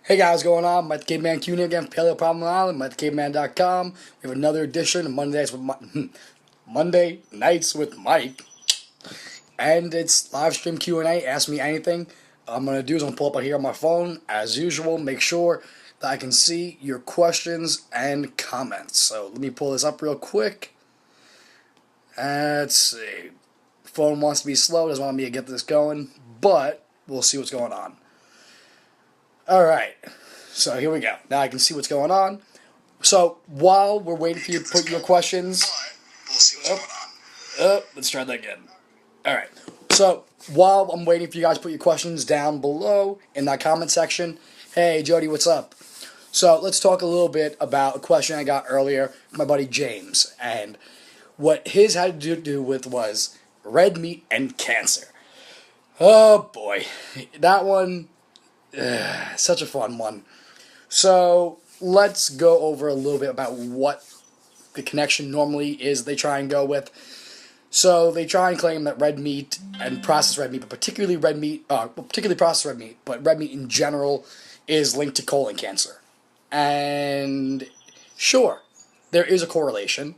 Hey guys, what's going on? Mike the Caveman Q here again, Paleo Problem Island, MikeTheCaveman.com. We have another edition of Monday Nights with Mike. And it's live stream Q&A, ask me anything. What I'm going to do is I'm going to pull up here on my phone, as usual, make sure that I can see your questions and comments. So let me pull this up real quick. Let's see. Phone wants to be slow, doesn't want me to get this going, but we'll see what's going on. Alright, so here we go. Now I can see what's going on. So while we're waiting for you to put your questions... We'll see what's going on. Let's try that again. Alright, so while I'm waiting for you guys to put your questions down below in that comment section, hey Jody, what's up? So let's talk a little bit about a question I got earlier from my buddy James. And what his had to do with was red meat and cancer. Oh boy, that one... such a fun one. So let's go over a little bit about what the connection normally is they try and go with. So they try and claim that red meat and processed red meat, but particularly processed red meat, but red meat in general is linked to colon cancer. And sure, there is a correlation,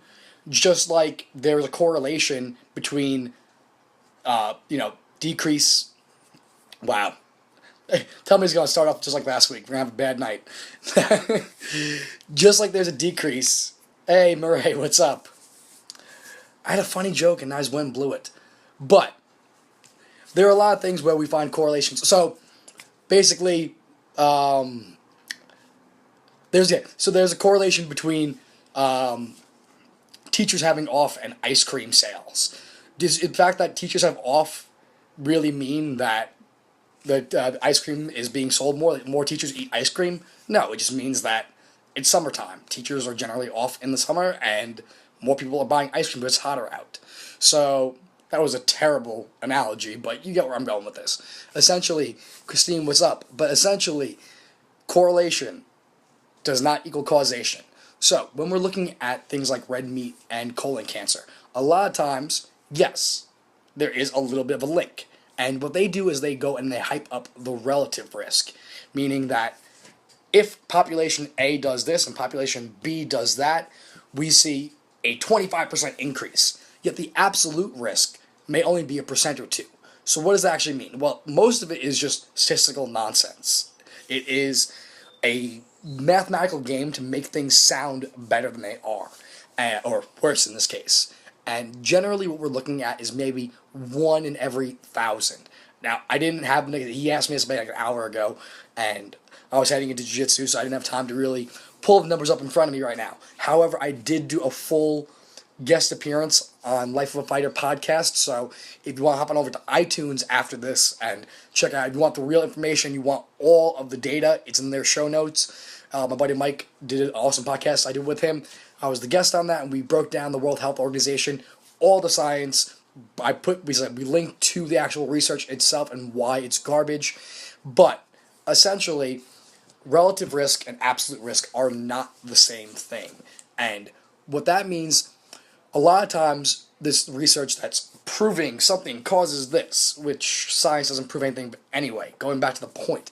just like there's a correlation between, decrease. Wow. Tell me it's going to start off just like last week. We're going to have a bad night. Just like there's a decrease. Hey, Murray, what's up? I had a funny joke and I just went and blew it. But there are a lot of things where we find correlations. So basically, there's a correlation between teachers having off and ice cream sales. Does in fact that teachers have off really mean that ice cream is being sold more, more teachers eat ice cream? No, it just means that it's summertime. Teachers are generally off in the summer, and more people are buying ice cream because it's hotter out. So that was a terrible analogy, but you get where I'm going with this. Essentially, Christine, what's up? But essentially, correlation does not equal causation. So when we're looking at things like red meat and colon cancer, a lot of times, yes, there is a little bit of a link. And what they do is they go and they hype up the relative risk, meaning that if population A does this and population B does that, we see a 25% increase. Yet the absolute risk may only be 1% or 2%. So what does that actually mean? Well, most of it is just statistical nonsense. It is a mathematical game to make things sound better than they are, or worse in this case. And generally what we're looking at is maybe 1 in every 1,000. Now, I didn't have, he asked me this about like an hour ago, and I was heading into jiu-jitsu, so I didn't have time to really pull the numbers up in front of me right now. However, I did do a full guest appearance on Life of a Fighter podcast, so if you want to hop on over to iTunes after this and check out, if you want the real information, you want all of the data, it's in their show notes. My buddy Mike did an awesome podcast I did with him. I was the guest on that, and we broke down the World Health Organization, all the science. We linked to the actual research itself and why it's garbage. But essentially, relative risk and absolute risk are not the same thing. And what that means, a lot of times, this research that's proving something causes this, which science doesn't prove anything but anyway, going back to the point.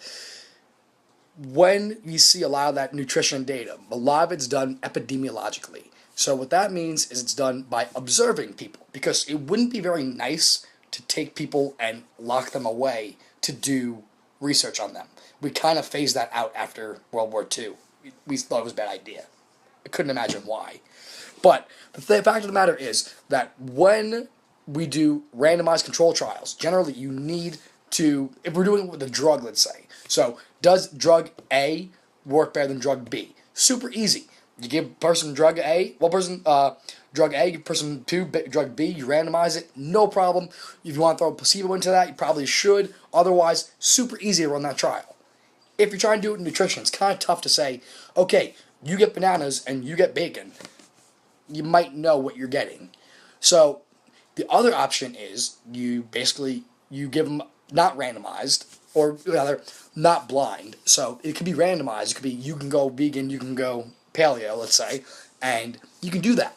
When you see a lot of that nutrition data, a lot of it's done epidemiologically. So what that means is it's done by observing people, because it wouldn't be very nice to take people and lock them away to do research on them. We kind of phased that out after World War II. We thought it was a bad idea. I couldn't imagine why. But the fact of the matter is that when we do randomized control trials, generally you need to, if we're doing it with a drug, let's say, so does drug A work better than drug B? Super easy. You give person drug A, drug A, give person 2 drug B, you randomize it, no problem. If you want to throw a placebo into that, you probably should. Otherwise, super easy to run that trial. If you're trying to do it in nutrition, it's kind of tough to say, okay, you get bananas and you get bacon. You might know what you're getting. So the other option is you give them not randomized, or rather, not blind. So it could be randomized. It could be you can go vegan, you can go paleo, let's say, and you can do that.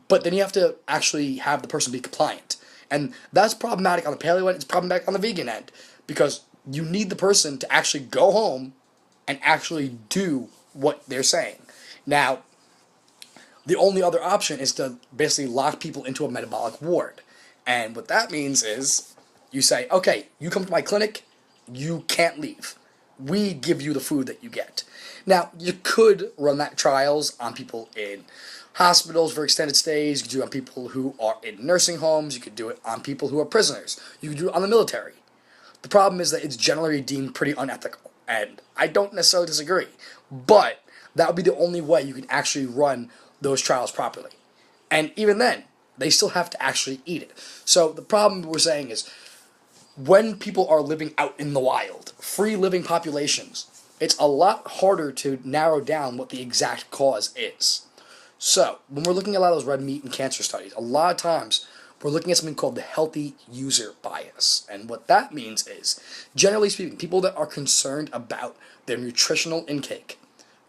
But then you have to actually have the person be compliant. And that's problematic on the paleo end, it's problematic on the vegan end. Because you need the person to actually go home and actually do what they're saying. Now, the only other option is to basically lock people into a metabolic ward. And what that means is you say, okay, you come to my clinic, you can't leave. We give you the food that you get. Now, you could run that trials on people in hospitals for extended stays. You could do it on people who are in nursing homes. You could do it on people who are prisoners. You could do it on the military. The problem is that it's generally deemed pretty unethical. And I don't necessarily disagree. But that would be the only way you can actually run those trials properly. And even then, they still have to actually eat it. So the problem we're saying is when people are living out in the wild, free living populations, it's a lot harder to narrow down what the exact cause is. So when we're looking at a lot of those red meat and cancer studies, a lot of times we're looking at something called the healthy user bias. And what that means is, generally speaking, people that are concerned about their nutritional intake,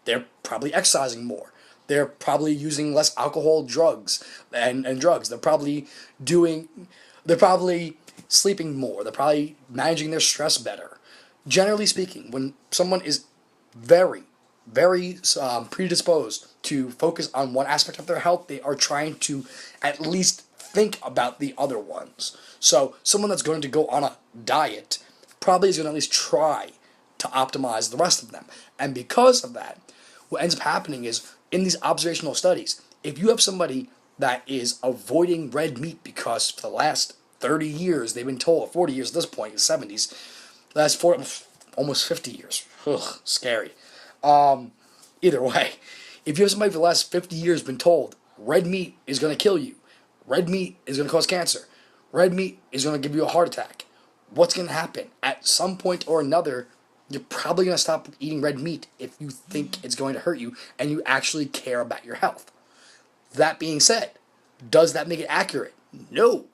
they're probably exercising more. They're probably using less alcohol, drugs, and drugs. They're probably sleeping more. They're probably managing their stress better. Generally speaking, when someone is very, very predisposed to focus on one aspect of their health, they are trying to at least think about the other ones. So someone that's going to go on a diet probably is going to at least try to optimize the rest of them. And because of that, what ends up happening is in these observational studies, if you have somebody that is avoiding red meat because for the last 30 years they've been told, 40 years at this point, the 70s, last 40, almost 50 years, ugh, scary. Either way, if you have somebody for the last 50 years been told red meat is going to kill you, red meat is going to cause cancer, red meat is going to give you a heart attack, what's going to happen? At some point or another, you're probably going to stop eating red meat if you think it's going to hurt you and you actually care about your health. That being said, does that make it accurate? No,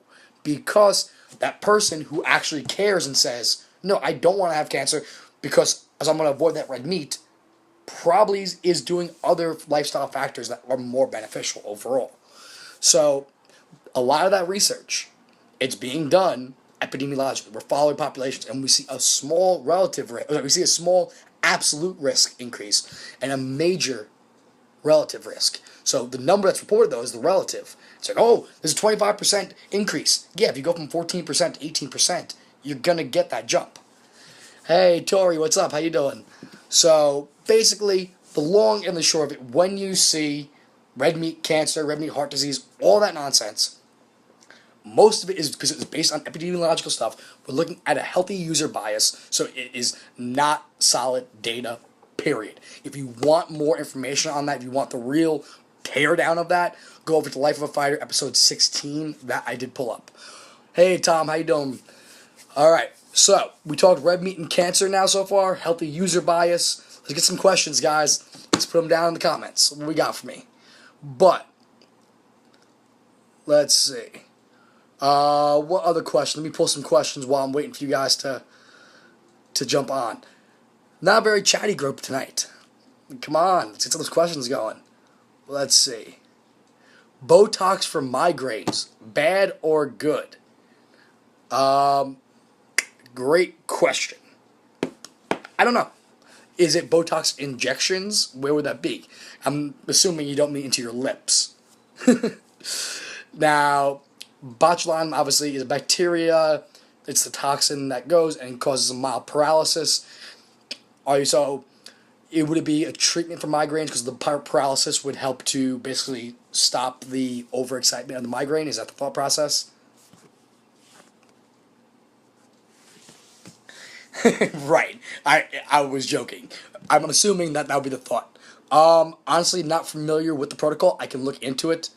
because that person who actually cares and says, no, I don't want to have cancer because as I'm going to avoid that red meat, probably is doing other lifestyle factors that are more beneficial overall. So a lot of that research, it's being done epidemiologically. We're following populations, and we see a small relative risk. We see a small absolute risk increase and a major relative risk. So the number that's reported though is the relative. It's like, oh, there's a 25% increase. Yeah, if you go from 14% to 18%, you're gonna get that jump. Hey, Tori, what's up? How you doing? So basically, the long and the short of it, when you see red meat cancer, red meat heart disease, all that nonsense, most of it is because it's based on epidemiological stuff. We're looking at a healthy user bias, so it is not solid data, period. If you want more information on that, if you want the real teardown of that, go over to Life of a Fighter, episode 16, that I did pull up. Hey, Tom, how you doing? All right, so we talked red meat and cancer now so far, healthy user bias. Let's get some questions, guys. Let's put them down in the comments. What we got for me? But, let's see. What other question? Let me pull some questions while I'm waiting for you guys to jump on. Not a very chatty group tonight. Come on, let's get some of those questions going. Let's see. Botox for migraines, bad or good? Great question. I don't know. Is it Botox injections? Where would that be? I'm assuming you don't mean into your lips. Now, botulinum obviously is a bacteria. It's the toxin that goes and causes a mild paralysis. Also, would it be a treatment for migraines because the paralysis would help to basically stop the overexcitement of the migraine? Is that the thought process? Right. I was joking. I'm assuming that would be the thought. Honestly, not familiar with the protocol. I can look into it.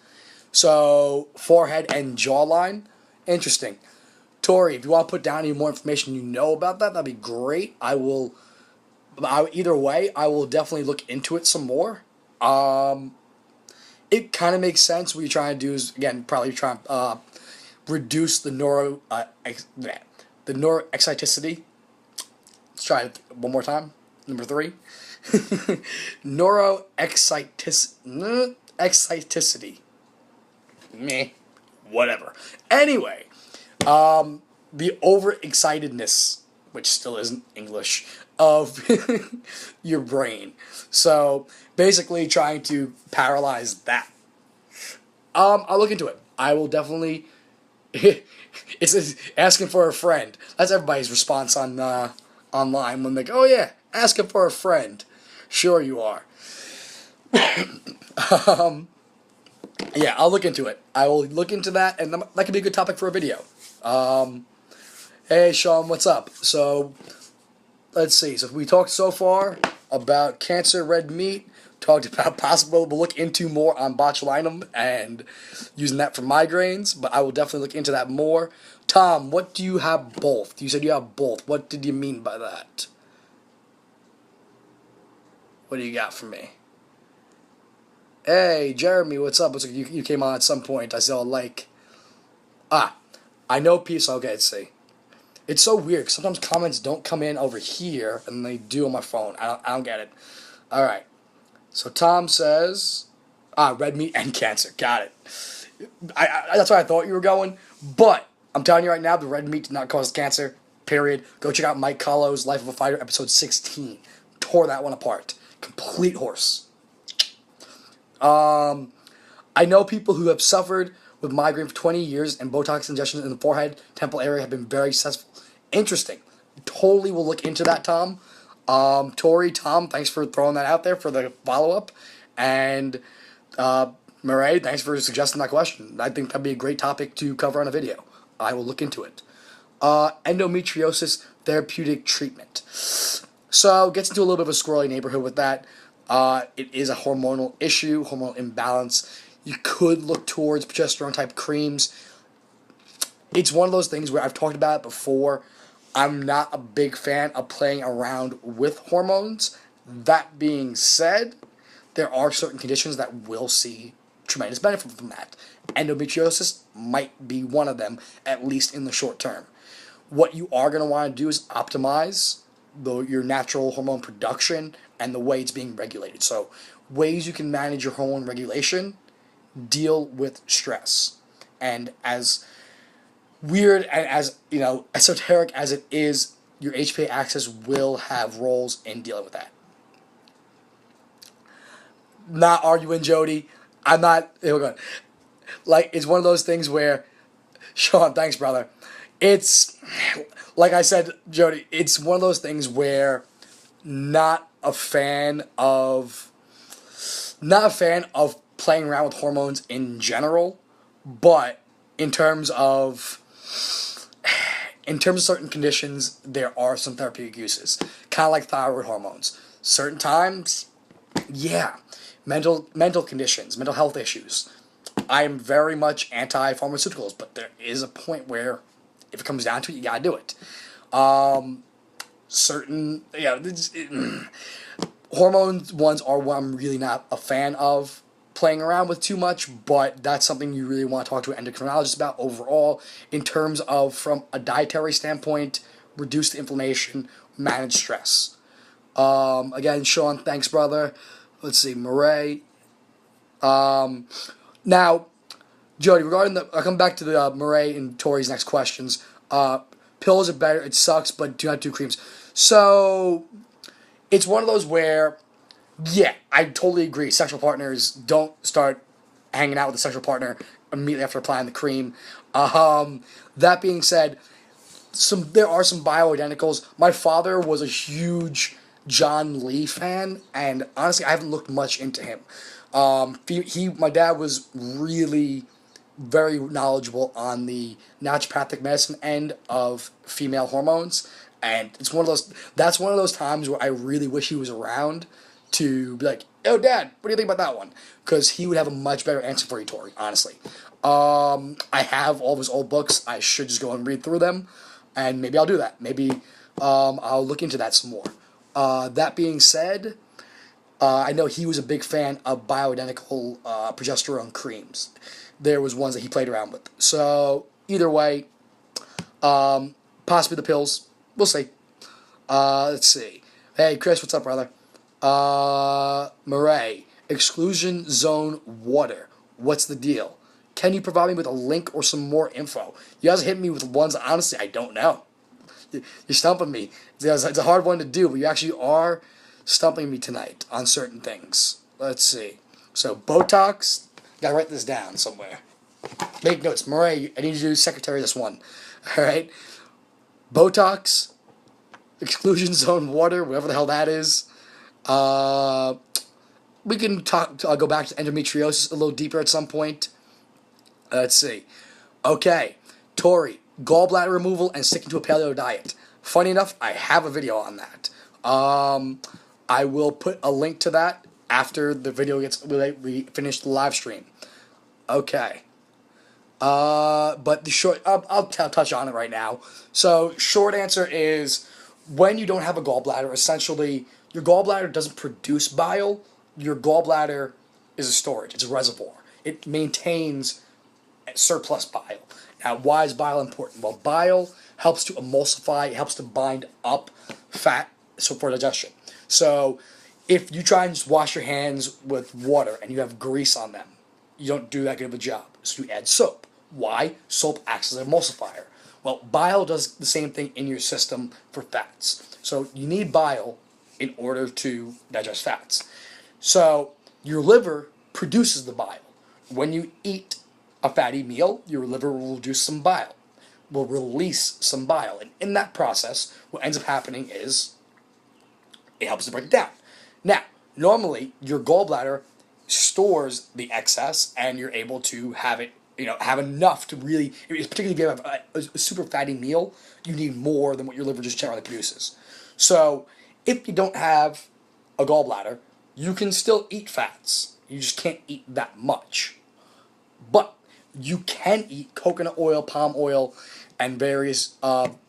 So, forehead and jawline. Interesting. Tori, if you want to put down any more information you know about that, that'd be great. Either way, I will definitely look into it some more. It kind of makes sense. What you're trying to do is, again, probably try to reduce the neuroexciticity. Let's try it one more time. Number 3. Neuroexciticity. Meh. Whatever. Anyway, the overexcitedness, which still isn't English, of your brain. So basically trying to paralyze that. I'll look into it. I will definitely. It's asking for a friend. That's everybody's response on online when they go, "Oh yeah, asking for a friend." Sure you are. Yeah, I'll look into it. I will look into that, and that could be a good topic for a video. Hey Sean, what's up? So let's see. So we talked so far about cancer, red meat. Talked about possible. We'll look into more on botulinum and using that for migraines. But I will definitely look into that more. Tom, what do you have both? You said you have both. What did you mean by that? What do you got for me? Hey, Jeremy, what's up? You came on at some point. I saw like. I know peace. Okay, let's see. It's so weird 'cause sometimes comments don't come in over here and they do on my phone. I don't get it. All right. So Tom says, red meat and cancer. Got it. That's where I thought you were going. But I'm telling you right now, the red meat did not cause cancer. Period. Go check out Mike Kahlo's Life of a Fighter, episode 16. Tore that one apart. Complete horse. I know people who have suffered with migraine for 20 years and Botox injections in the forehead, temple area have been very successful. Interesting. Totally will look into that, Tom. Tori, Tom, thanks for throwing that out there for the follow-up. And Murray, thanks for suggesting that question. I think that'd be a great topic to cover on a video. I will look into it. Endometriosis therapeutic treatment. So, gets into a little bit of a squirrely neighborhood with that. It is a hormonal issue, hormonal imbalance. You could look towards progesterone-type creams. It's one of those things where I've talked about it before. I'm not a big fan of playing around with hormones. That being said, there are certain conditions that will see tremendous benefit from that. Endometriosis might be one of them, at least in the short term. What you are going to want to do is optimize your natural hormone production and the way it's being regulated. So, ways you can manage your hormone regulation, deal with stress. And as weird and as, esoteric as it is, your HPA axis will have roles in dealing with that. Not arguing, Jody. I'm not. Hold on. Like, it's one of those things where, Sean, thanks, brother. It's, like I said, Jody, it's one of those things where not a fan of playing around with hormones in general, but in terms of certain conditions, there are some therapeutic uses. Kind of like thyroid hormones. Certain times, yeah. Mental conditions, mental health issues. I am very much anti-pharmaceuticals, but there is a point where, if it comes down to it, you gotta do it. Hormones ones are what I'm really not a fan of playing around with too much, but that's something you really want to talk to an endocrinologist about overall in terms of, from a dietary standpoint, reduce the inflammation, manage stress. Again, Sean, thanks, brother. Let's see, Murray. Now, Jody, I'll come back to the Murray and Tori's next questions. Pills are better. It sucks, but do not do creams. So, it's one of those where, yeah, I totally agree. Sexual partners don't start hanging out with a sexual partner immediately after applying the cream. That being said, there are some bioidenticals. My father was a huge John Lee fan, and honestly, I haven't looked much into him. My dad was really very knowledgeable on the naturopathic medicine end of female hormones, and that's one of those times where I really wish he was around to be like, "Oh, Dad, what do you think about that one?" Because he would have a much better answer for you, Tori. Honestly, I have all of his old books. I should just go and read through them, and maybe I'll do that. Maybe I'll look into that some more. That being said, I know he was a big fan of bioidentical progesterone creams. There was ones that he played around with. So, either way, possibly the pills. We'll see. Let's see. Hey, Chris, what's up, brother? Murray, exclusion zone water. What's the deal? Can you provide me with a link or some more info? You guys hit me with ones, honestly, I don't know. You're stumping me. It's a hard one to do, but you actually are stumping me tonight on certain things. Let's see. So Botox. Gotta write this down somewhere. Make notes, Murray. I need you to do secretary this one. All right. Botox, exclusion zone water, whatever the hell that is. We can talk. Go back to endometriosis a little deeper at some point. Let's see. Okay, Tori, gallbladder removal and sticking to a paleo diet. Funny enough, I have a video on that. I will put a link to that after the video we finish the live stream. Okay. But the short, I'll touch on it right now. So, short answer is, when you don't have a gallbladder, essentially, your gallbladder doesn't produce bile. Your gallbladder is a storage. It's a reservoir. It maintains surplus bile. Now, why is bile important? Well, bile helps to emulsify, it helps to bind up fat for digestion. So, if you try and just wash your hands with water and you have grease on them, you don't do that good of a job. So you add soap. Why? Soap acts as an emulsifier. Well, bile does the same thing in your system for fats. So you need bile in order to digest fats. So your liver produces the bile. When you eat a fatty meal, your liver will reduce some bile, will release some bile. And in that process, what ends up happening is it helps to break it down. Now, normally, your gallbladder stores the excess and you're able to have it, have enough to really, particularly if you have a super fatty meal, you need more than what your liver just generally produces. So if you don't have a gallbladder, you can still eat fats. You just can't eat that much. But you can eat coconut oil, palm oil, and various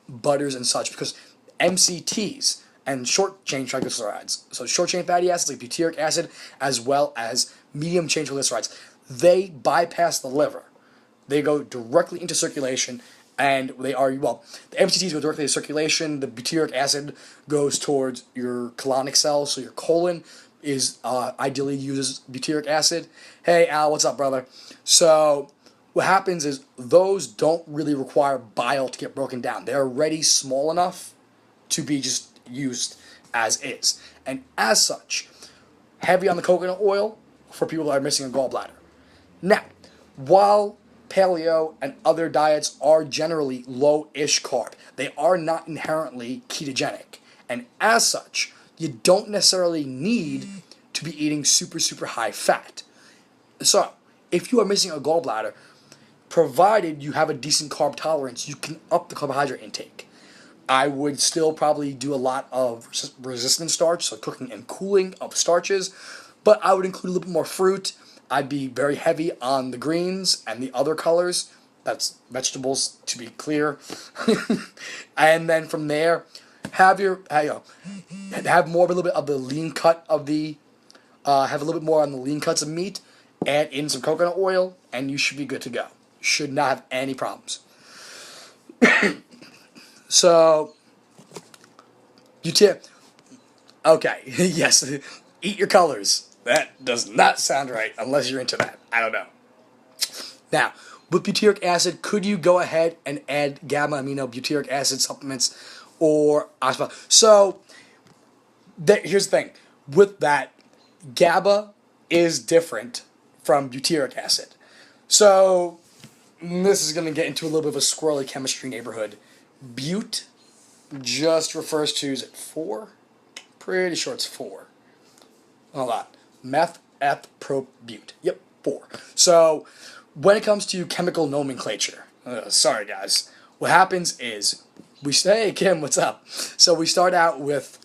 butters and such, because MCTs and short-chain triglycerides, so short-chain fatty acids like butyric acid, as well as medium-chain triglycerides, they bypass the liver. They go directly into circulation, and the MCTs go directly to circulation. The butyric acid goes towards your colonic cells, so your colon is ideally uses butyric acid. Hey, Al, what's up, brother? So what happens is those don't really require bile to get broken down. They're already small enough to be just used as is. And as such, heavy on the coconut oil for people that are missing a gallbladder. Now, while paleo and other diets are generally low-ish carb, they are not inherently ketogenic. And as such, you don't necessarily need to be eating super, super high fat. So, if you are missing a gallbladder, provided you have a decent carb tolerance, you can up the carbohydrate intake. I would still probably do a lot of resistant starch, so cooking and cooling of starches, but I would include a little bit more fruit. I'd be very heavy on the greens and the other colors. That's vegetables, to be clear. And then from there, have more a little bit of the lean cut of the, have a little bit more on the lean cuts of meat, add in some coconut oil, and you should be good to go. Should not have any problems. So, okay, yes, eat your colors. That does not sound right unless you're into that. I don't know. Now, with butyric acid, could you go ahead and add gamma amino butyric acid supplements or osmosis? So, here's the thing. With that, GABA is different from butyric acid. So, this is going to get into a little bit of a squirrely chemistry neighborhood. Bute just refers to, is it 4? Pretty sure it's 4. Hold on. Meth, eth, pro, bute. Yep, 4. So, when it comes to chemical nomenclature, sorry guys, what happens is, hey Kim, what's up? So we start out with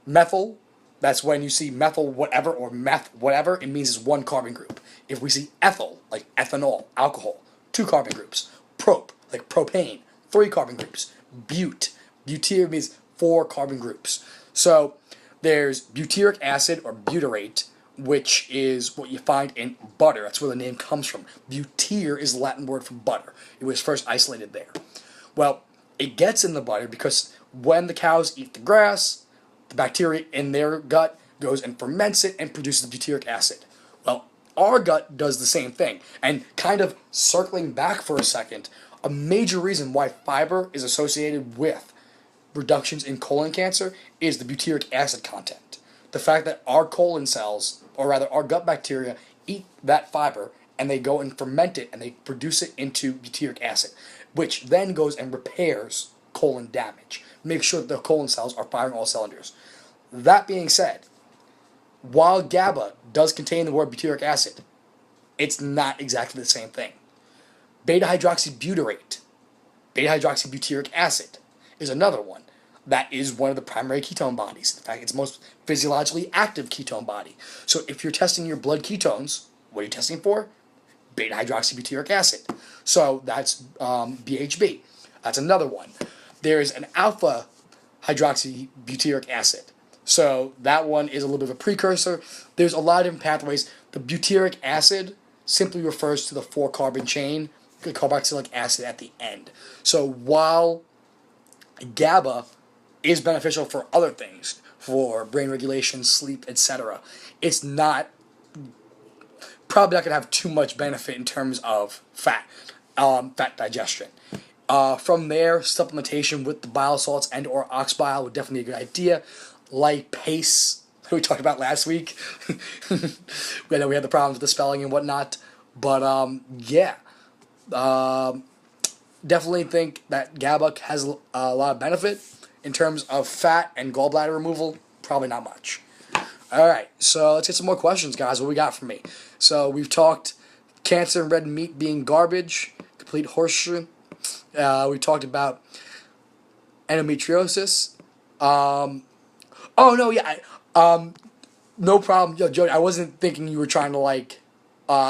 methyl. That's when you see methyl whatever or meth whatever, it means it's one carbon group. If we see ethyl, like ethanol, alcohol, 2 carbon groups. Prop, like propane, 3 carbon groups. Butyr means 4 carbon groups. So there's butyric acid or butyrate, which is what you find in butter. That's where the name comes from. Butyr is the Latin word for butter. It was first isolated there. Well, it gets in the butter because when the cows eat the grass, the bacteria in their gut goes and ferments it and produces butyric acid. Well, our gut does the same thing. And kind of circling back for a second, a major reason why fiber is associated with reductions in colon cancer is the butyric acid content. The fact that our colon cells, or rather our gut bacteria, eat that fiber and they go and ferment it and they produce it into butyric acid, which then goes and repairs colon damage. Make sure that the colon cells are firing all cylinders. That being said, while GABA does contain the word butyric acid, it's not exactly the same thing. Beta-hydroxybutyrate, beta-hydroxybutyric acid, is another one. That is one of the primary ketone bodies. In fact, it's the most physiologically active ketone body. So if you're testing your blood ketones, what are you testing for? Beta-hydroxybutyric acid. So that's BHB. That's another one. There is an alpha-hydroxybutyric acid. So that one is a little bit of a precursor. There's a lot of different pathways. The butyric acid simply refers to the 4-carbon chain, the carboxylic acid at the end. So while GABA is beneficial for other things, for brain regulation, sleep, etc., it's not probably not going to have too much benefit in terms of fat digestion. From there, supplementation with the bile salts and or ox bile would definitely be a good idea. Lipase, we talked about last week. We know we had the problems with the spelling and whatnot, but definitely think that GABA has a lot of benefit. In terms of fat and gallbladder removal, probably not much. Alright, so let's get some more questions, guys. What we got for me? So we've talked cancer and red meat being garbage, complete horseshit. We talked about endometriosis. No problem. Yo, Jody, I wasn't thinking you were trying to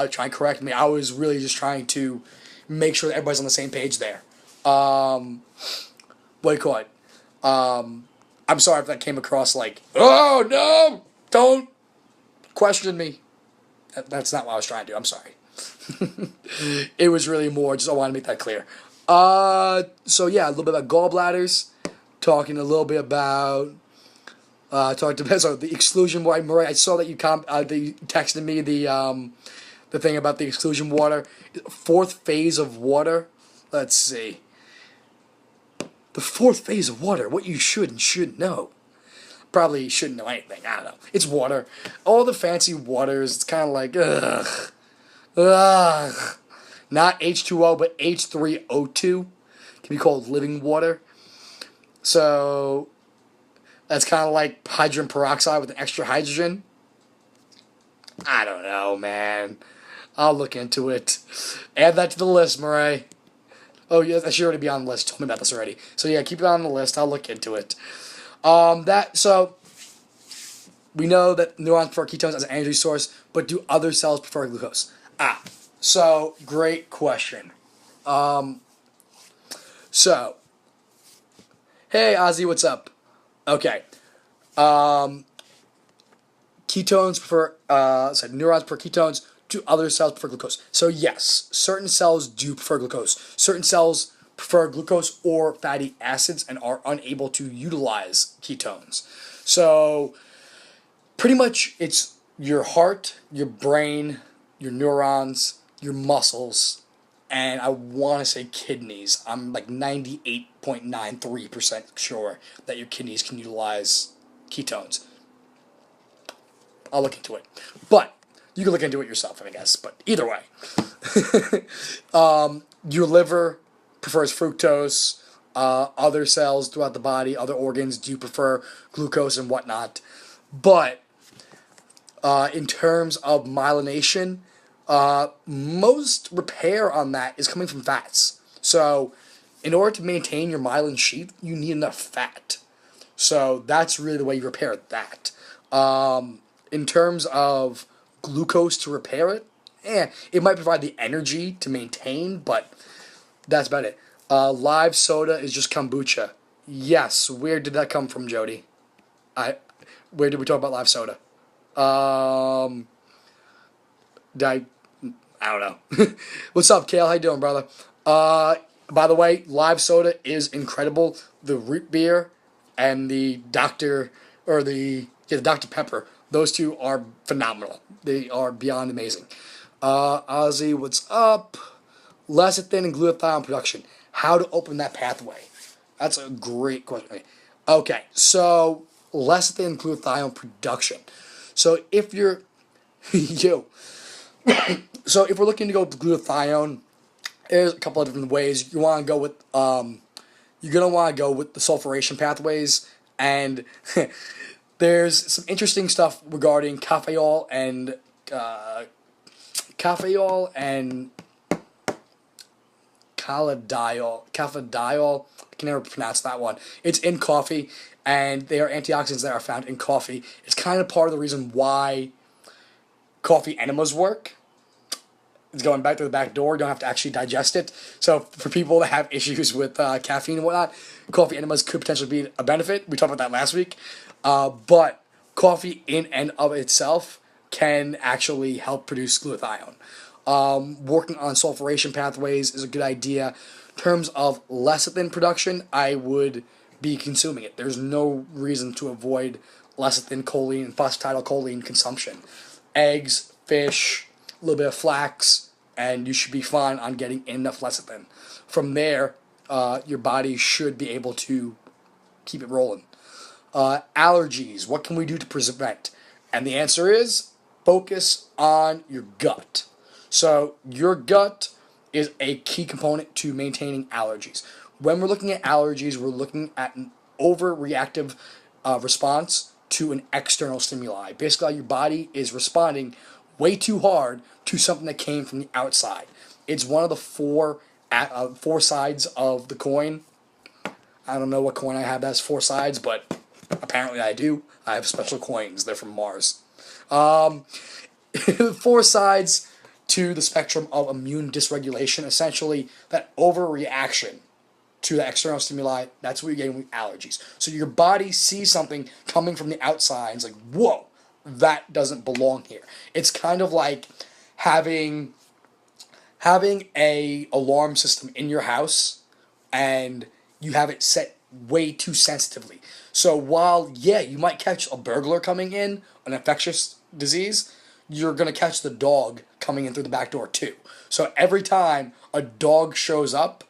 try and correct me. I was really just trying to make sure that everybody's on the same page there. What do you call it? I'm sorry if that came across like, oh no, don't question me. That's not what I was trying to do. I'm sorry. It was really more just I wanted to make that clear. So yeah, a little bit about gallbladders. Talking a little bit about the exclusion water. Maria, I saw that you texted me the thing about the exclusion water. 4th phase of water. Let's see. The 4th phase of water. What you should and shouldn't know. Probably shouldn't know anything. I don't know. It's water. All the fancy waters. It's kind of like ugh. Not H2O, but H3O2 can be called living water. So that's kind of like hydrogen peroxide with an extra hydrogen. I don't know, man. I'll look into it. Add that to the list, Murray. Oh, yeah, that should already be on the list. Told me about this already. So, yeah, keep it on the list. I'll look into it. So, we know that neurons prefer ketones as an energy source, but do other cells prefer glucose? So, great question. Hey, Ozzy, what's up? Okay. Ketones prefer, neurons prefer ketones. Do other cells prefer glucose? So yes, certain cells do prefer glucose. Certain cells prefer glucose or fatty acids and are unable to utilize ketones. So pretty much it's your heart, your brain, your neurons, your muscles, and I want to say kidneys. I'm like 98.93% sure that your kidneys can utilize ketones. I'll look into it. But you can look into it yourself, I guess. But either way, your liver prefers fructose. Other cells throughout the body, other organs do prefer glucose and whatnot. But in terms of myelination, most repair on that is coming from fats. So in order to maintain your myelin sheath, you need enough fat. So that's really the way you repair that. In terms of glucose to repair it, it might provide the energy to maintain, but that's about it. Live soda is just kombucha. Yes, where did that come from, Jody? Where did we talk about live soda? I don't know. What's up, Kale? How you doing, brother? By the way, live soda is incredible. The root beer and the Dr. Pepper. Those two are phenomenal. They are beyond amazing. Ozzy, what's up? Lecithin and glutathione production. How to open that pathway? That's a great question. Okay, so lecithin glutathione production. So if you're you, so if we're looking to go with glutathione, there's a couple of different ways. You want to go with you're gonna want to go with the sulfuration pathways, and there's some interesting stuff regarding uh, caffeol and cafediol. I can never pronounce that one. It's in coffee, and they are antioxidants that are found in coffee. It's kind of part of the reason why coffee enemas work. It's going back to the back door. You don't have to actually digest it. So for people that have issues with caffeine and whatnot, coffee enemas could potentially be a benefit. We talked about that last week. But coffee in and of itself can actually help produce glutathione. Working on sulfuration pathways is a good idea. In terms of lecithin production, I would be consuming it. There's no reason to avoid lecithin, choline, and phosphatidylcholine consumption. Eggs, fish, a little bit of flax, and you should be fine on getting enough lecithin. From there, your body should be able to keep it rolling. Allergies, what can we do to prevent? And the answer is focus on your gut. So your gut is a key component to maintaining allergies. When we're looking at allergies, we're looking at an overreactive response to an external stimuli. Basically, your body is responding way too hard to something that came from the outside. It's one of the four sides of the coin. I don't know what coin I have that has four sides, but apparently I do. I have special coins. They're from Mars. Four sides to the spectrum of immune dysregulation. Essentially, that overreaction to the external stimuli, that's what you're getting with allergies. So your body sees something coming from the outside, and it's like, whoa, that doesn't belong here. It's kind of like having a alarm system in your house, and you have it set way too sensitively. So while, yeah, you might catch a burglar coming in, an infectious disease, you're going to catch the dog coming in through the back door too. So every time a dog shows up,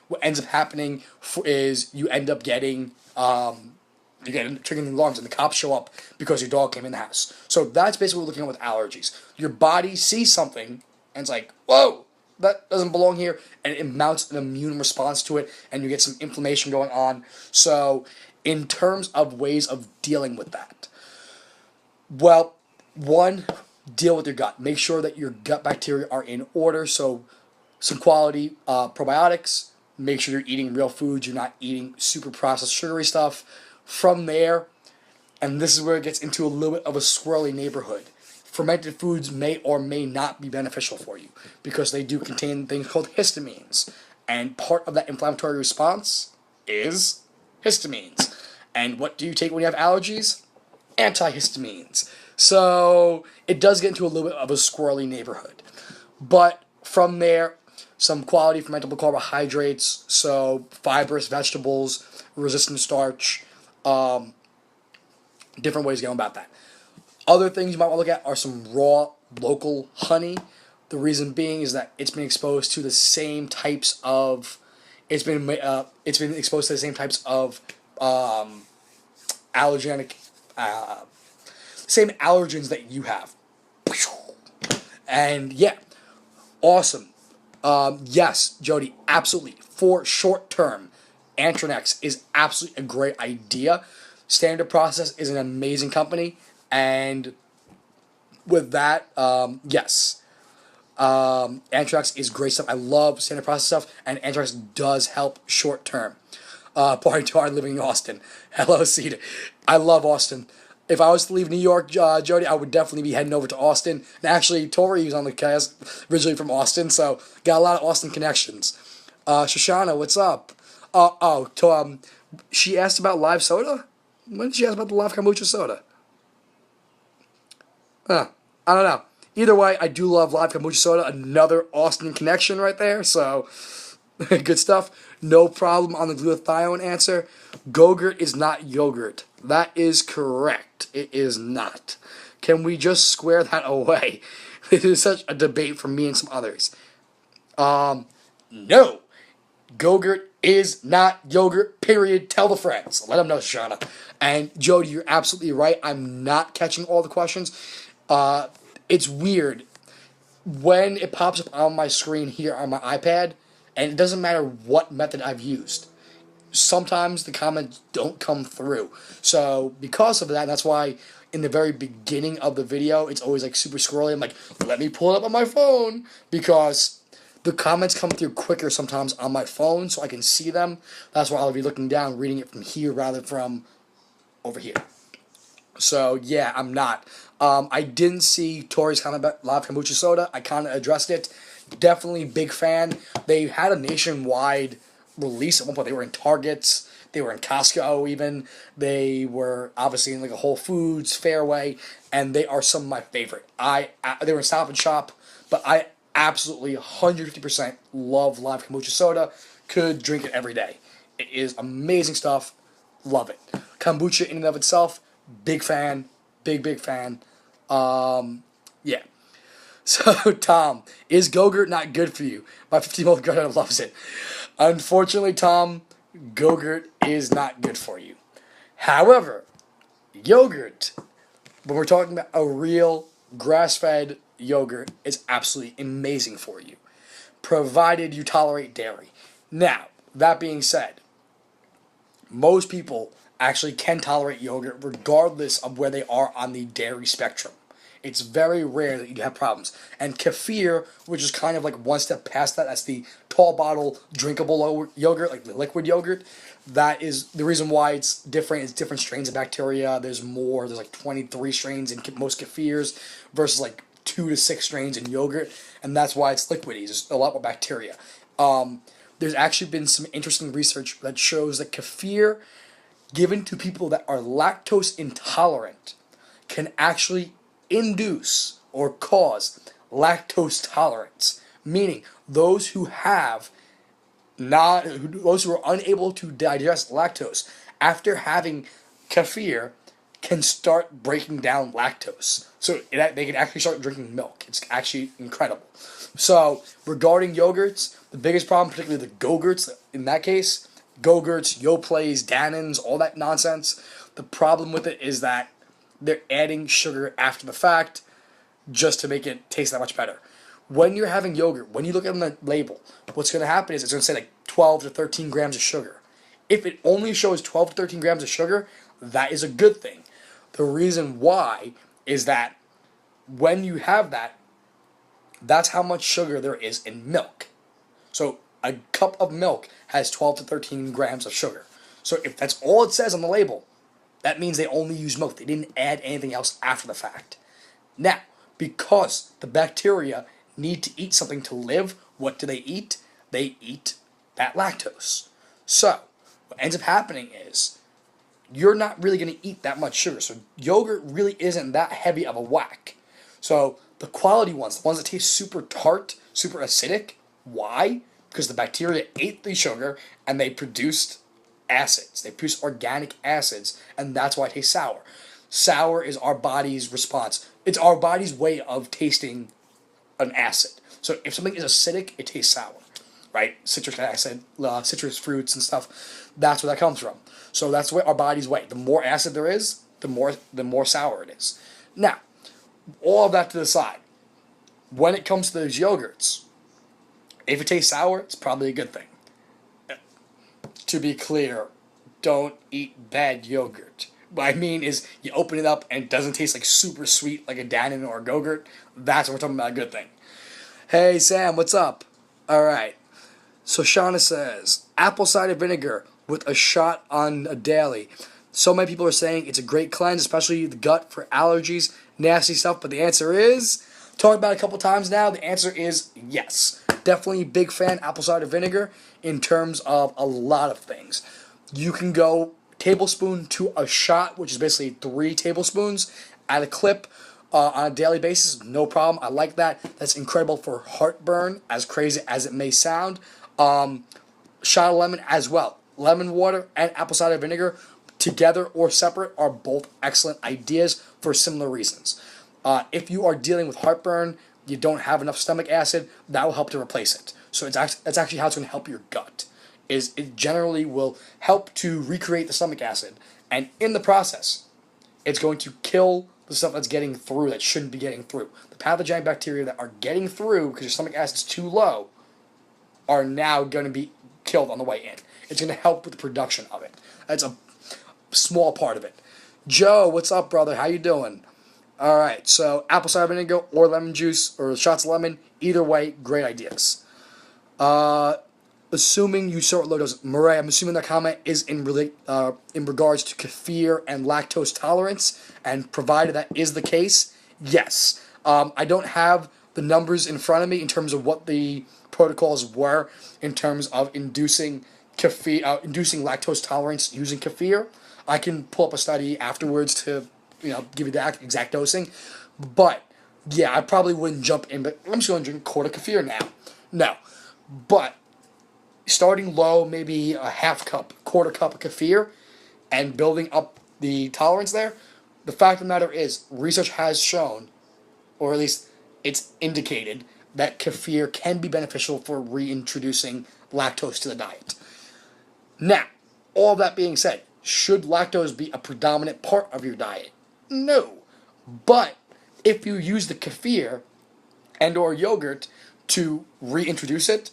what ends up happening is you end up getting you get triggering the alarms, and the cops show up because your dog came in the house. So that's basically what we're looking at with allergies. Your body sees something and it's like, whoa, that doesn't belong here, and it mounts an immune response to it, and you get some inflammation going on. So in terms of ways of dealing with that, well, one, deal with your gut. Make sure that your gut bacteria are in order. So some quality probiotics. Make sure you're eating real foods. You're not eating super processed sugary stuff. From there, and this is where it gets into a little bit of a squirrely neighborhood, fermented foods may or may not be beneficial for you because they do contain things called histamines. And part of that inflammatory response is histamines. And what do you take when you have allergies? Antihistamines. So it does get into a little bit of a squirrely neighborhood. But from there, some quality fermentable carbohydrates, so fibrous vegetables, resistant starch, different ways of going about that. Other things you might want to look at are some raw local honey. The reason being is that it's been exposed to the same types of allergenic same allergens that you have. And yeah, awesome. Yes, Jody, absolutely. For short term, Antronex is absolutely a great idea. Standard Process is an amazing company, and with that, yes, Antronex is great stuff. I love Standard Process stuff, and Antronex does help short term. Party to our living in Austin. Hello, Cedar. I love Austin. If I was to leave New York, Jody, I would definitely be heading over to Austin. And actually, Tori was on the cast, originally from Austin, so got a lot of Austin connections. Shoshana, what's up? She asked about live soda? When did she ask about the live kombucha soda? I don't know. Either way, I do love live kombucha soda. Another Austin connection right there, so good stuff. No problem on the glutathione answer. Go-gurt is not yogurt. That is correct. It is not. Can we just square that away? This is such a debate for me and some others. No. Go-Gurt is not yogurt, period. Tell the friends. Let them know, Shoshana. And Jody, you're absolutely right. I'm not catching all the questions. It's weird. When it pops up on my screen here on my iPad, and it doesn't matter what method I've used, sometimes the comments don't come through. So because of that, that's why in the very beginning of the video, it's always like super scrolly. I'm like, let me pull it up on my phone, because the comments come through quicker sometimes on my phone, so I can see them. That's why I'll be looking down, reading it from here rather from over here. So yeah, I'm not. I didn't see Tori's comment about live kombucha soda. I kind of addressed it. Definitely big fan. They had a nationwide release at one point. They were in Targets. They were in Costco even. They were obviously in like a Whole Foods, Fairway, and they are some of my favorite. They were in Stop and Shop, but I absolutely 150% love live kombucha soda. Could drink it every day. It is amazing stuff. Love it. Kombucha in and of itself, big fan. Big fan. Yeah. So, Tom, is Go-Gurt not good for you? My 15-year-old granddaughter loves it. Unfortunately, Tom, Go-Gurt is not good for you. However, yogurt, when we're talking about a real grass-fed yogurt, is absolutely amazing for you, provided you tolerate dairy. Now, that being said, most people actually can tolerate yogurt regardless of where they are on the dairy spectrum. It's very rare that you have problems. And kefir, which is kind of like one step past that, that's the tall bottle drinkable yogurt, like the liquid yogurt. That is the reason why it's different. It's different strains of bacteria. There's like 23 strains in most kefirs versus like 2 to 6 strains in yogurt. And that's why it's liquidy. There's a lot more bacteria. There's actually been some interesting research that shows that kefir given to people that are lactose intolerant can actually induce or cause lactose tolerance, meaning those who are unable to digest lactose after having kefir can start breaking down lactose. So they can actually start drinking milk. It's actually incredible. So regarding yogurts, the biggest problem, particularly the Go-Gurts in that case, Go-Gurts, Yoplays, Dannons, all that nonsense, the problem with it is that they're adding sugar after the fact just to make it taste that much better. When you're having yogurt, when you look at the label, what's going to happen is it's going to say like 12 to 13 grams of sugar. If it only shows 12 to 13 grams of sugar, that is a good thing. The reason why is that when you have that, that's how much sugar there is in milk. So a cup of milk has 12 to 13 grams of sugar. So if that's all it says on the label, that means they only use milk. They didn't add anything else after the fact. Now, because the bacteria need to eat something to live, what do they eat? They eat that lactose. So, what ends up happening is you're not really going to eat that much sugar. So, yogurt really isn't that heavy of a whack. So, the quality ones, the ones that taste super tart, super acidic, why? Because the bacteria ate the sugar and they produced acids. They produce organic acids, and that's why it tastes sour. Sour is our body's response. It's our body's way of tasting an acid. So if something is acidic, it tastes sour, right? Citric acid, citrus fruits and stuff. That's where that comes from. So that's our body's way. The more acid there is, the more sour it is. Now, all of that to the side. When it comes to those yogurts, if it tastes sour, it's probably a good thing. To be clear, don't eat bad yogurt. What I mean is, you open it up and it doesn't taste like super sweet like a Dannon or a Go-Gurt. That's what we're talking about, a good thing. Hey Sam, what's up? Alright. So Shauna says, apple cider vinegar with a shot on a daily. So many people are saying it's a great cleanse, especially the gut for allergies, nasty stuff, but the answer is, talked about it a couple times now, the answer is yes. Definitely big fan apple cider vinegar in terms of a lot of things. You can go tablespoon to a shot, which is basically 3 tablespoons at a clip on a daily basis. No problem. I like that. That's incredible for heartburn, as crazy as it may sound. Shot of lemon as well. Lemon water and apple cider vinegar together or separate are both excellent ideas for similar reasons. If you are dealing with heartburn, you don't have enough stomach acid, that will help to replace it. So that's actually how it's going to help your gut. is it generally will help to recreate the stomach acid, and in the process, it's going to kill the stuff that's getting through that shouldn't be getting through. The pathogenic bacteria that are getting through because your stomach acid is too low are now going to be killed on the way in. It's going to help with the production of it. That's a small part of it. Joe, what's up, brother? How you doing? All right, so apple cider vinegar or lemon juice or shots of lemon, either way, great ideas. Assuming you start with low dose, Murray, I'm assuming that comment is in regards to kefir and lactose tolerance, and provided that is the case, yes. I don't have the numbers in front of me in terms of what the protocols were in terms of inducing inducing lactose tolerance using kefir. I can pull up a study afterwards to give you the exact dosing, but yeah, I probably wouldn't jump in. But I'm just going to drink a quart of kefir now. No, but starting low, maybe a half cup, quarter cup of kefir, and building up the tolerance there. The fact of the matter is, research has shown, or at least it's indicated, that kefir can be beneficial for reintroducing lactose to the diet. Now, all that being said, should lactose be a predominant part of your diet? No. But if you use the kefir and or yogurt to reintroduce it,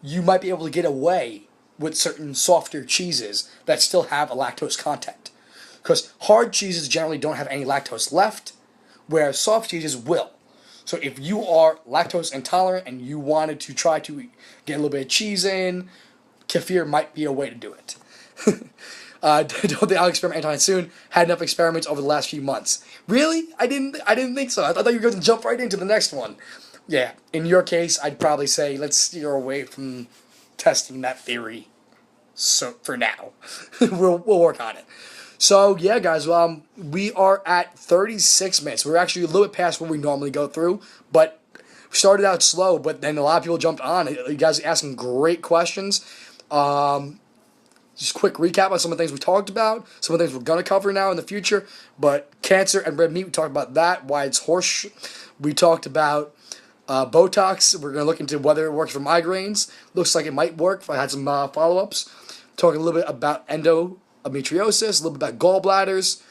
you might be able to get away with certain softer cheeses that still have a lactose content. Because hard cheeses generally don't have any lactose left, whereas soft cheeses will. So if you are lactose intolerant and you wanted to try to get a little bit of cheese in, kefir might be a way to do it. Don't think I'll experiment anytime soon. Had enough experiments over the last few months. Really? I didn't think so. I thought you were going to jump right into the next one. Yeah, in your case, I'd probably say let's steer away from testing that theory. So for now, we'll work on it. So yeah, guys, we are at 36 minutes. We're actually a little bit past what we normally go through, but we started out slow. But then a lot of people jumped on. You guys are asking great questions. Just quick recap on some of the things we talked about, some of the things we're going to cover now in the future. But cancer and red meat, we talked about that, why it's horse. We talked about Botox. We're going to look into whether it works for migraines. Looks like it might work if I had some follow-ups. Talking a little bit about endometriosis, a little bit about gallbladders.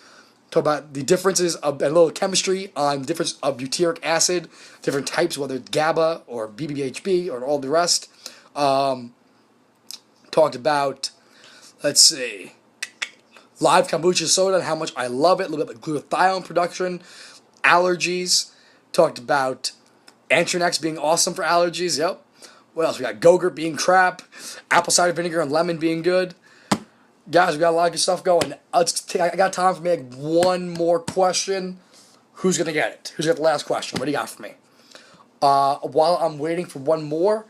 Talk about the differences of a little chemistry on the difference of butyric acid, different types, whether it's GABA or BBHB or all the rest. Talked about, let's see, live kombucha soda and how much I love it. A little bit of glutathione production, allergies. Talked about Antranex being awesome for allergies. Yep. What else? We got Go-Gurt being crap. Apple cider vinegar and lemon being good. Guys, we got a lot of good stuff going. I got time for maybe one more question. Who's going to get it? Who's got the last question? What do you got for me? While I'm waiting for one more,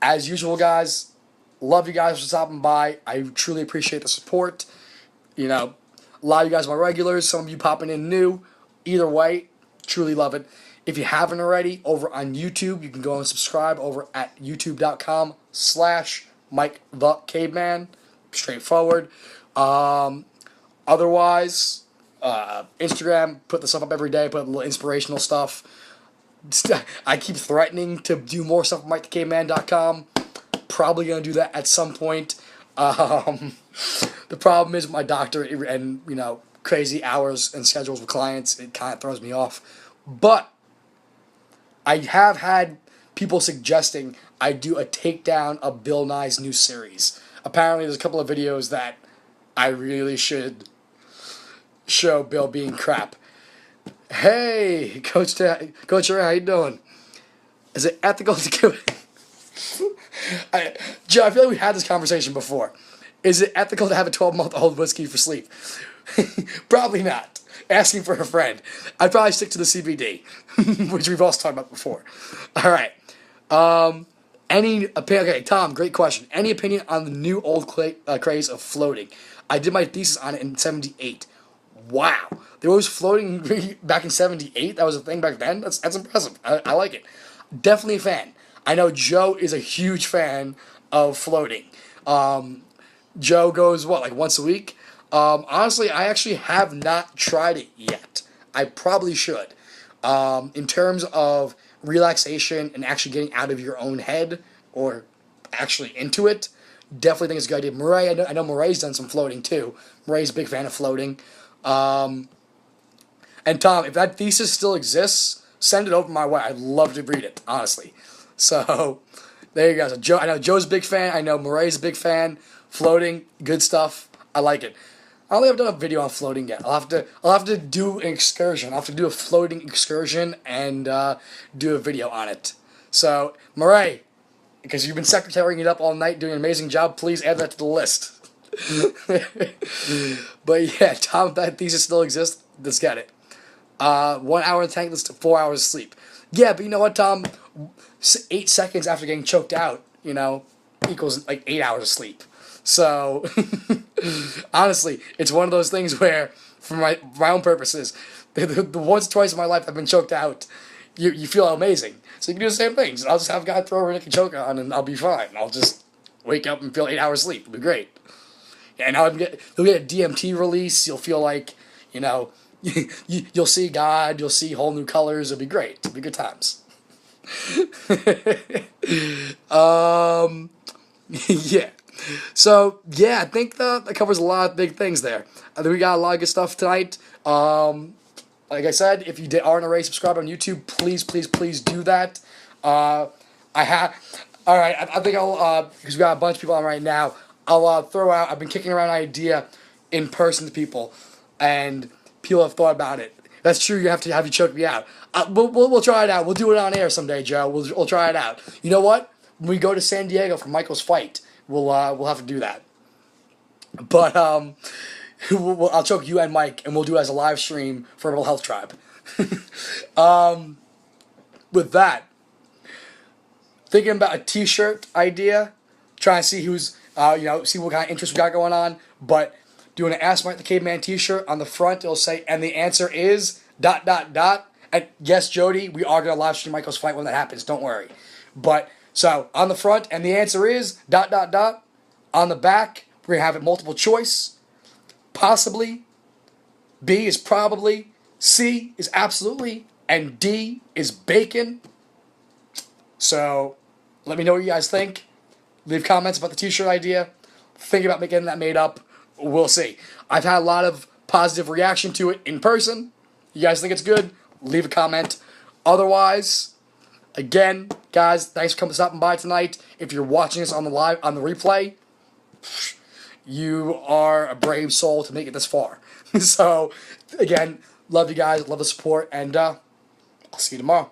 as usual, guys, love you guys for stopping by. I truly appreciate the support. A lot of you guys are my regulars. Some of you popping in new. Either way, truly love it. If you haven't already, over on YouTube, you can go and subscribe over at youtube.com/Mike the Caveman. Straightforward. Otherwise, Instagram, put the stuff up every day, put a little inspirational stuff. I keep threatening to do more stuff on MikeTheCaveman.com. Probably going to do that at some point. The problem is my doctor and, crazy hours and schedules with clients. It kind of throws me off. But I have had people suggesting I do a takedown of Bill Nye's new series. Apparently, there's a couple of videos that I really should show Bill being crap. Hey, Coach Ray, how you doing? Is it ethical to give it? Joe, I feel like we had this conversation before. Is it ethical to have a 12-month-old whiskey for sleep? Probably not. Asking for a friend. I'd probably stick to the CBD, which we've also talked about before. All right. Any opinion? Okay, Tom, great question. Any opinion on the new old craze of floating? I did my thesis on it in '78. Wow, there was floating back in '78. That was a thing back then. That's impressive. I like it. Definitely a fan. I know Joe is a huge fan of floating. Joe goes like once a week. Honestly, I actually have not tried it yet. I probably should. In terms of relaxation and actually getting out of your own head, or actually into it, definitely think it's a good idea. Murray, I know Murray's done some floating too. Murray's a big fan of floating. And Tom, if that thesis still exists, send it over my way. I'd love to read it, honestly. So there you go. So Joe, I know Joe's a big fan. I know Murray's a big fan. Floating, good stuff. I like it. I don't think I've done a video on floating yet. I'll have to do an excursion. I'll have to do a floating excursion and do a video on it. So Murray, because you've been secretarying it up all night, doing an amazing job, please add that to the list. But yeah, Tom, if that thesis still exists, let's get it. 1 hour in the tank, let's do 4 hours of sleep. Yeah, but you know what, Tom? 8 seconds after getting choked out, equals like 8 hours of sleep. So, honestly, it's one of those things where, for my own purposes, the once or twice in my life I've been choked out, you feel amazing. So you can do the same things. I'll just have a guy throw a Rick choke on, and I'll be fine. I'll just wake up and feel 8 hours sleep. It'll be great. And you'll get a DMT release. You'll feel like, you'll see God. You'll see whole new colors. It'll be great. It'll be good times. Yeah. So, yeah, I think that covers a lot of big things there. I think we got a lot of good stuff tonight. Like I said, if you aren't already subscribed on YouTube, please, please, please do that. All right, I think I'll, because we got a bunch of people on right now, I'll throw out, I've been kicking around an idea in person to people, and people have thought about it. That's true, you have to have you choke me out. We'll try it out. We'll do it on air someday, Joe. We'll try it out. You know what? When we go to San Diego for Michael's fight, we'll have to do that. But I'll choke you and Mike, and we'll do it as a live stream for Rebel Health Tribe. With that, thinking about a T-shirt idea, trying to see who's see what kind of interest we got going on, but doing an Ask Mike the Caveman T-shirt. On the front it'll say, and the answer is ... And yes, Jody, we are gonna live stream Michael's fight when that happens. Don't worry. But so on the front, and the answer is ... On the back, we're gonna have it multiple choice. Possibly. B is probably. C is absolutely. And D is bacon. So let me know what you guys think. Leave comments about the T-shirt idea. Think about getting that made up. We'll see. I've had a lot of positive reaction to it in person. You guys think it's good? Leave a comment. Otherwise, again, guys, thanks for stopping by tonight. If you're watching this on the replay, you are a brave soul to make it this far. So, again, love you guys, love the support, and I'll see you tomorrow.